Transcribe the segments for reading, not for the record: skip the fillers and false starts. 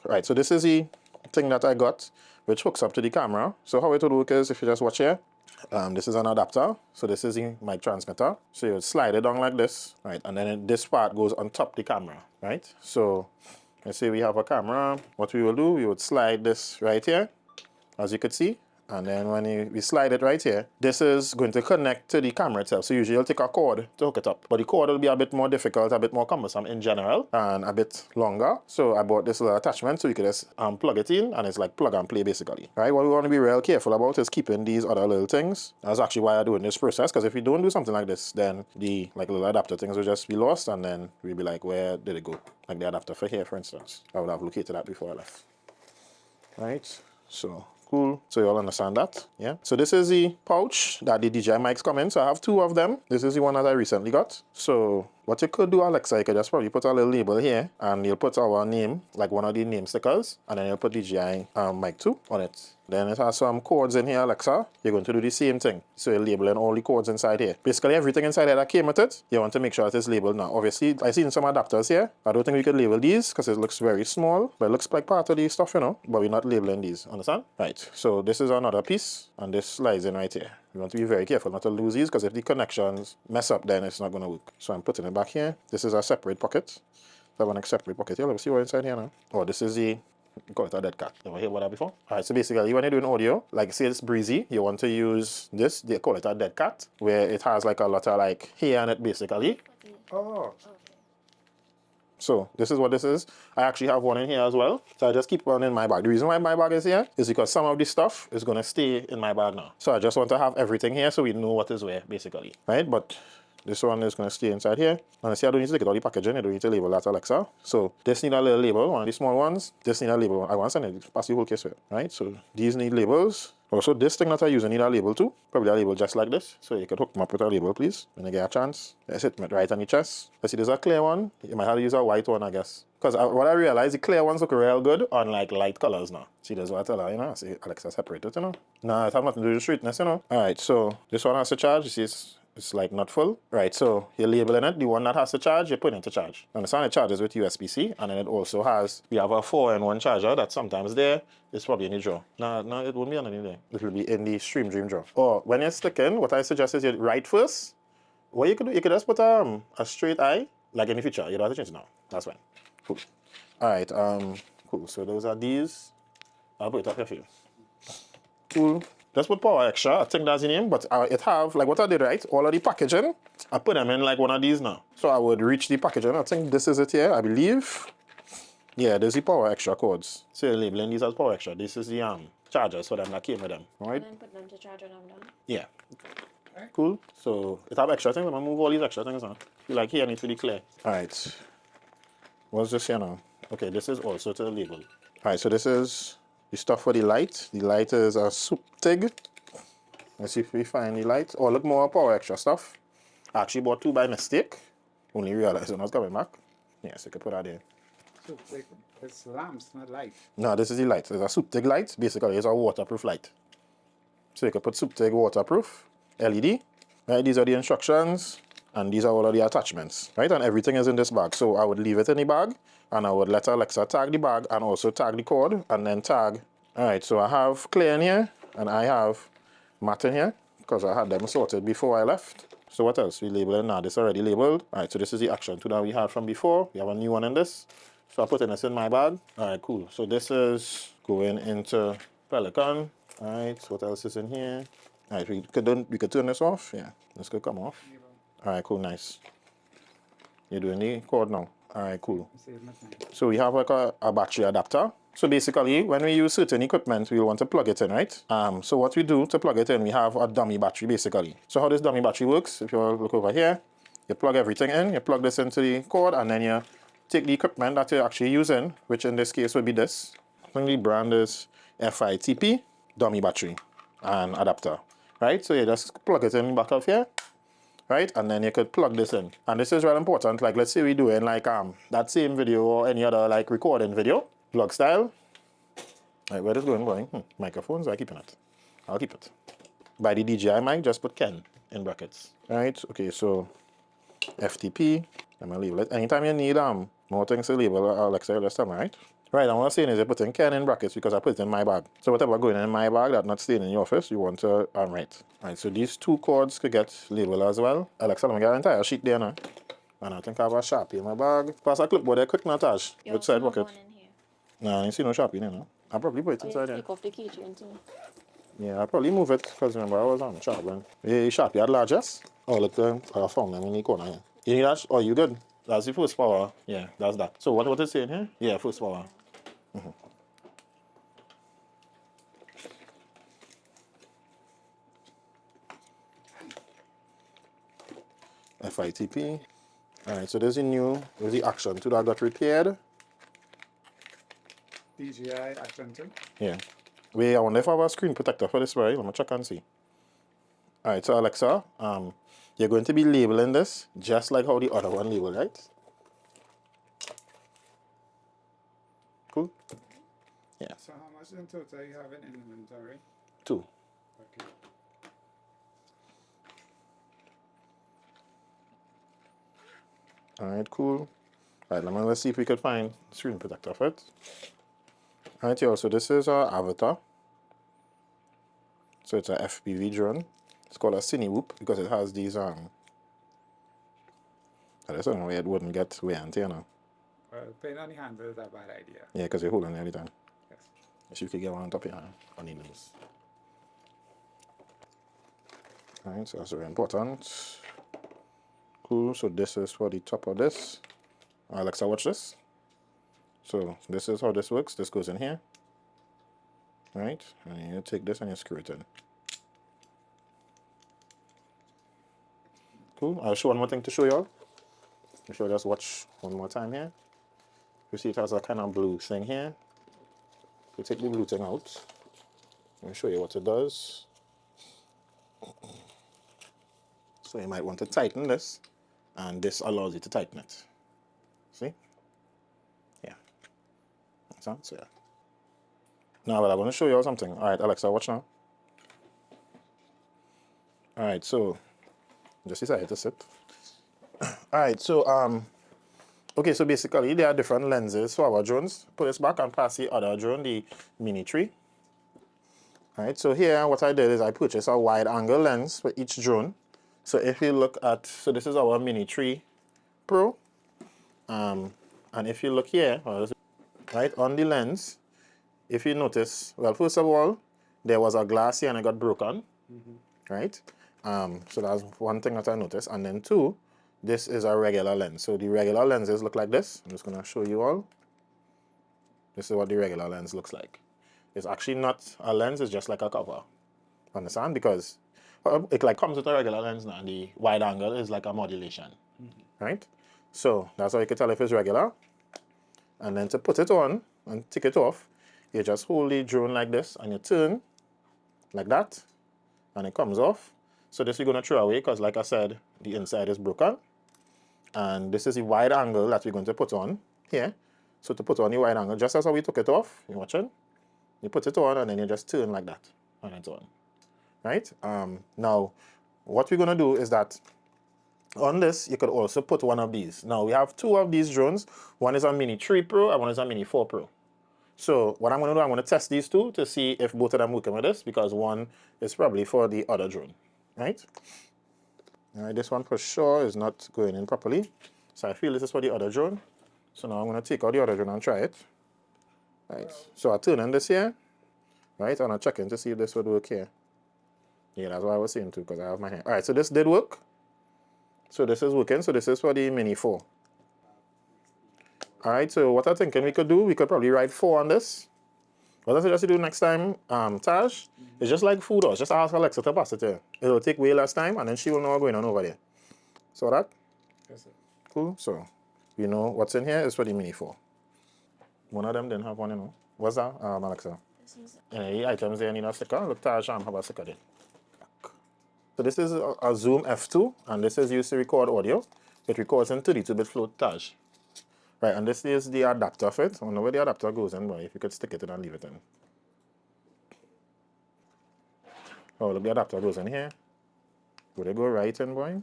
Right, so this is the thing that I got, which hooks up to the camera. So how it would work is, if you just watch here, this is an adapter. So this is the mic transmitter. So you would slide it down like this, right? And then this part goes on top the camera, right? So let's say we have a camera. What we will do, we would slide this right here, as you could see. And then when we slide it right here, this is going to connect to the camera itself. So usually you'll take a cord to hook it up. But the cord will be a bit more difficult, a bit more cumbersome in general, and a bit longer. So I bought this little attachment so you could just plug it in, and it's like plug and play basically. Right? What we want to be real careful about is keeping these other little things. That's actually why I'm doing this process, because if we don't do something like this, then the little adapter things will just be lost, and then we'll be like, where did it go? Like the adapter for here, for instance. I would have located that before I left. Right? So cool. So you all understand that, yeah? So this is the pouch that the DJI mics come in. So I have 2 of them. This is the one that I recently got. So what you could do, Alexa, you could just probably put a little label here, and you'll put our name, like one of the name stickers, and then you'll put DJI Mic2 on it. Then it has some cords in here, Alexa. You're going to do the same thing. So you're labeling all the cords inside here. Basically everything inside here that came with it, you want to make sure it is labeled now. Obviously, I've seen some adapters here. I don't think we could label these because it looks very small, but it looks like part of the stuff, you know, but we're not labeling these, understand? Right, so this is another piece, and this slides in right here. You want to be very careful not to lose these, because if the connections mess up, then it's not going to work. So I'm putting it back here. This is a separate pocket. So I have a separate pocket here. Let's see what's inside here now. Oh, this is the, we call it a dead cat. Ever heard about that before? Alright, so basically when you're doing audio, like say it's breezy, you want to use this, they call it a dead cat, where it has like a lot of like hair on it basically. Oh. So this is what this is. I actually have one in here as well. So I just keep one in my bag. The reason why my bag is here is because some of this stuff is going to stay in my bag now. So I just want to have everything here so we know what is where basically, right? But this one is going to stay inside here. And I see I don't need to take it out the packaging. I don't need to label that, Alexa. So this need a little label, one of the small ones. This need a label. I want to send it past the whole case with, right? So these need labels. Also, this thing that I use, I need a label too. Probably a label just like this. So you could hook them up with a label, please, when you get a chance. Let's hit it right on your chest. Let's see, there's a clear one. You might have to use a white one, I guess. Because what I realized, the clear ones look real good on like light colors now. See, that's what I tell her, you know. See, Alexa separate it, you know. Nah, it has nothing to do with straightness, you know. Alright, so this one has to charge. You see, it's like not full. Right, so you're labeling it. The one that has to charge, you're putting it to charge. Understand, it charges with USB-C, and then it also has, we have a 4-in-1 charger that's sometimes there. It's probably in the drawer. No, it won't be underneath there. It will be in the Stream Dream drawer. Or when you're sticking, what I suggest is you write first. What you could do, you could just put a straight eye, like in the future. You don't have to change it now. That's fine. Cool. Alright, cool. So those are these. I'll put it up here for you. Cool. Just put power extra, I think that's the name, but it have, like what I did, right? All of the packaging, I put them in like one of these now. So I would reach the packaging. I think this is it here, I believe. Yeah, there's the power extra cords. So you're labeling these as power extra. This is the chargers for them that came with them. Right? And then put them to charge when I'm done. Yeah. Right. Cool. So it have extra things. I'm gonna move all these extra things now. Feel like here needs to be clear. Alright. What's this here now? Okay, this is also to the label. Alright, so this is the stuff for the light. The light is a soup TIG. Let's see if we find the light. Oh, look, more power extra stuff. I actually bought 2 by mistake. Only realized when I was coming back. Yes, you could put that in. So it's lamps, not light. No, this is the light. It's a soup TIG light. Basically, it's a waterproof light. So you can put soup TIG waterproof LED. Right, these are the instructions, and these are all of the attachments. Right, and everything is in this bag. So I would leave it in the bag, and I would let Alexa tag the bag, and also tag the cord, and then tag. All right, so I have clear in here, and I have matte in here, because I had them sorted before I left. So what else? We label it now. This is already labeled. All right, so this is the Action 2 that we had from before. We have a new one in this. So I'm putting this in my bag. All right, cool. So this is going into Pelican. All right, so what else is in here? All right, we could turn this off. Yeah, this could come off. All right, cool, nice. You're doing the cord now. All right, cool. So we have like a battery adapter. So basically, when we use certain equipment, we want to plug it in, right? So what we do to plug it in, we have a dummy battery, basically. So how this dummy battery works, if you look over here, you plug everything in, you plug this into the cord, and then you take the equipment that you're actually using, which in this case would be this. I think the brand is FITP, dummy battery and adapter, right? So you just plug it in the back of here, right? And then you could plug this in. And this is really important. Like, let's say we're doing like that same video or any other like recording video, vlog style. Right, where is it going? Microphones, I'm keeping it. I'll keep it. By the DJI mic, just put Ken in brackets. Right, okay, so FTP, I'm gonna label it. Anytime you need more things to label, Alexa, just tell me, right? Right, and what I'm saying is you're putting Ken in brackets because I put it in my bag. So whatever going in my bag that's not staying in your office, you want to write. Right, so these two cords could get labeled as well. Alexa, let me get an entire sheet there now. And I think I have a Sharpie in my bag. Pass a clipboard there quick, Natasha. Which side pocket? No, I ain't see no Sharpie there, no. I'll probably put it inside there. Take off the keychain too. Yeah, I'll probably move it because remember I was on the Sharpie. Yeah, Sharpie at largest. Oh, look, I found them in the corner here. You need that? Oh, you good? That's the first power. Yeah, that's that. So what is saying here? Yeah, first power. FITP. Alright, so there's the Action 2 that got repaired. DJI Action II. Yeah. Wait, I wonder if I have a screen protector for this, right? Let me check and see. Alright, so Alexa, you're going to be labeling this just like how the other one labeled, right? Cool? Yeah. So how much in total you have in inventory? 2. Okay. Alright, cool. Alright, let's see if we can find screen protector for it. Alright, yeah, so this is our Avata. So it's a FPV drone. It's called a Cinewoop because it has these I don't know where it wouldn't get wear and tear now. Well, playing on the handle is a bad idea. Yeah, because you're holding it every time. Yes. So you could get one on top of your hand on the nose. Alright, so that's very important. Cool, so this is for the top of this. Alexa, watch this. So this is how this works. This goes in here. Right? And you take this and you screw it in. Cool. I'll show one more thing to show y'all. You should just watch one more time here. You see it has a kind of blue thing here. You take the blue thing out. Let me show you what it does. So you might want to tighten this, and this allows you to tighten it. See? Yeah. So yeah. Now, well, I'm going to show you something. All right, Alexa, watch now. All right, so just decided to sit. All right, so okay, so basically there are different lenses for our drones. Put this back and pass the other drone, the Mini 3. All right, so here what I did is I purchased a wide angle lens for each drone. So if you look at, so this is our Mini 3 Pro, and if you look here, right on the lens, if you notice, well, first of all, there was a glass here and it got broken, right? So that's one thing that I noticed. And then two, this is a regular lens. So the regular lenses look like this. I'm just gonna show you all. This is what the regular lens looks like. It's actually not a lens, it's just like a cover. Understand? Because it like comes with a regular lens now, and the wide angle is like a modulation, right? So that's how you can tell if it's regular. And then to put it on and take it off, you just hold the drone like this and you turn like that, and it comes off. So this we're going to throw away because, like I said, the inside is broken. And this is the wide angle that we're going to put on here. So to put on the wide angle, just as how we took it off, you watching? You put it on and then you just turn like that, and it's on. Right? Now, what we're going to do is that on this, you could also put one of these. Now, we have two of these drones. One is a Mini 3 Pro and one is a Mini 4 Pro. So what I'm going to do, I'm going to test these two to see if both of them working with this, because one is probably for the other drone, right? All right, this one for sure is not going in properly. So I feel this is for the other drone. So now I'm going to take out the other drone and try it. Right, so I turn on this here, right, and I check in to see if this would work here. Yeah, that's what I was saying too, because I have my hand. All right, so this did work. So this is working. So this is for the Mini 4. All right, so what I'm thinking we could do, we could probably ride 4 on this. What I suggest you do next time, Taj, is just like food us. Just ask Alexa to pass it here. It'll take way less time, and then she will know what's going on over there. So that? Yes, sir. Cool. So you know what's in here is for the Mini 4. One of them didn't have one, you know. What's that, Alexa? Any items there need a sticker? Look, Taj, have a sticker there. So this is a Zoom F2, and this is used to record audio. It records in 32-bit float, Taj. Right, and this is the adapter of it. I don't know where the adapter goes in, but if you could stick it in and leave it in. Oh, look, the adapter goes in here. Would it go right in, boy?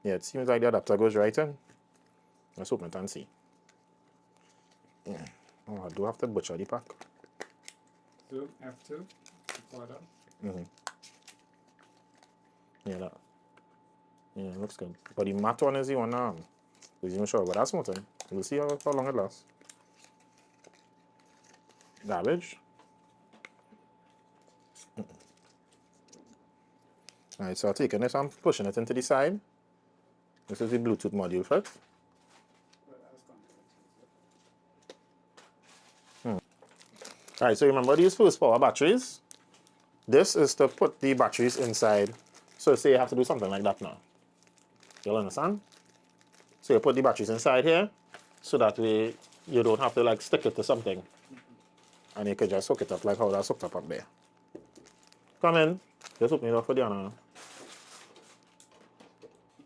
Yeah, it seems like the adapter goes right in. Let's open it and see. Oh, I do have to butcher the pack. Zoom F2 recorder. Yeah, that. Yeah, it looks good. But the matte one is the one is even sure, but that's nothing. We'll see how long it lasts. Garbage. Alright, so I'm taking this and pushing it into the side. This is the Bluetooth module for it. Alright, so remember these first power batteries? This is to put the batteries inside. So say you have to do something like that now. You'll understand? So you put the batteries inside here, so that way you don't have to like stick it to something. And you can just hook it up like how that's hooked up there. Come in. Just open it up for the other.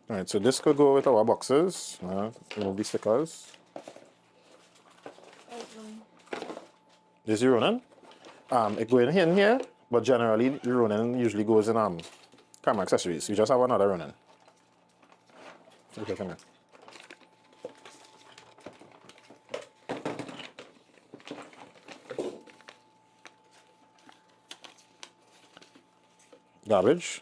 Alright, so this could go with our boxes. Remove the stickers. This is Ronin. It goes in here, but generally Ronin usually goes in camera accessories. You just have another Ronin. Okay, come here. Garbage.